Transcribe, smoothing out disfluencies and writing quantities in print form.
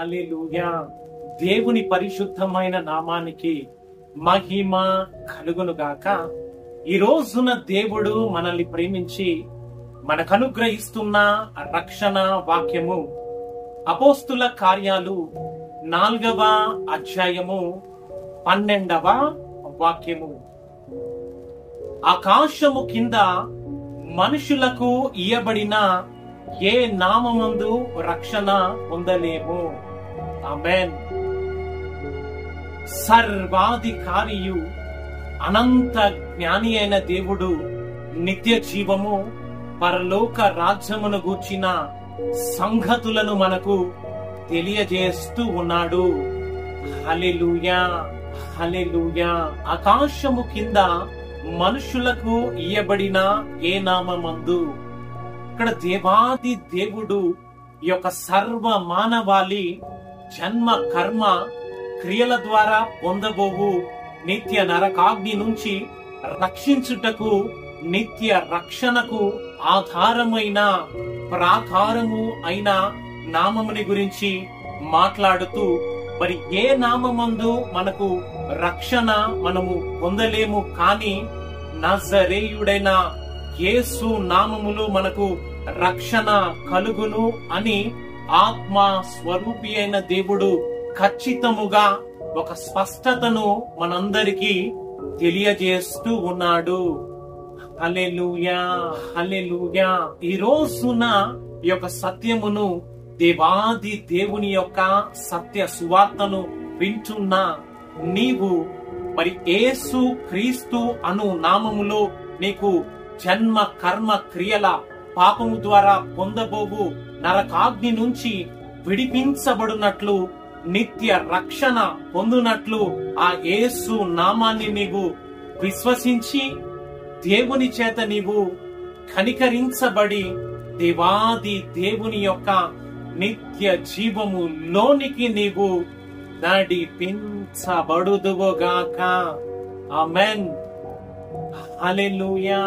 హల్లెలూయా. దేవుని పరిశుద్ధమైన నామానికి మహిమ కలుగును గాక. ఈ రోజున దేవుడు మనల్ని ప్రేమించి మనకు అనుగ్రహిస్తున్న రక్షణ వాక్యము అపోస్తుల కార్యాలు 4వ అధ్యాయము 12వ వాక్యము. ఆకాశము కింద మనుషులకు ఇయ్యబడిన ఏ నామమందు రక్షణ పొందలేము. ఆమేన్. సర్వాధికారియు అనంత జ్ఞాని అయిన దేవుడు నిత్య జీవము పరలోక రాజ్యమును గూర్చిన సంగతులను మనకు తెలియజేస్తూ ఉన్నాడు. హల్లెలూయా, హల్లెలూయా. ఆకాశము కింద మనుషులకు ఇయ్యబడిన ఏ నామమందు, ఇక్కడ దేవాది దేవుడు ఈ యొక్క సర్వ మానవాళి జన్మ కర్మ క్రియల ద్వారా పొందబోవు నిత్య నరకాగ్ని నుంచి రక్షించుటకు, నిత్య రక్షణకు ఆధారమైన ప్రాకారము అయిన నామముని గురించి మాట్లాడుతూ, మరి ఏ నామమందు మనకు రక్షణ మనము పొందలేము, కానీ నజరేయుడైన యేసు నామములో మనకు రక్షణ కలుగును అని ఆత్మ స్వరూపి అయిన దేవుడు ఖచ్చితముగా ఒక స్పష్టతను మనందరికీ తెలియజేస్తూ ఉన్నాడు. హల్లెలూయా, హల్లెలూయా. ఈ రోజున ఈ యొక్క సత్యమును, దేవాది దేవుని యొక్క సత్య సువార్తను వింటున్న నీవు, మరి యేసు క్రీస్తు అను నామములో నీకు జన్మ కర్మ క్రియల పాపము ద్వారా పొందబోవు నరకాగ్ని నుంచి విడిపించబడినట్లు, నిత్య రక్షణ పొందునట్లు ఆ యేసు నామాన్ని నీవు విశ్వసించి దేవుని చేత నీవు కనికరించబడి దేవాది దేవుని యొక్క నిత్య జీవము లోనికి నీవు నడిపించబడుదువుగాక. ఆమేన్. హల్లెలూయా.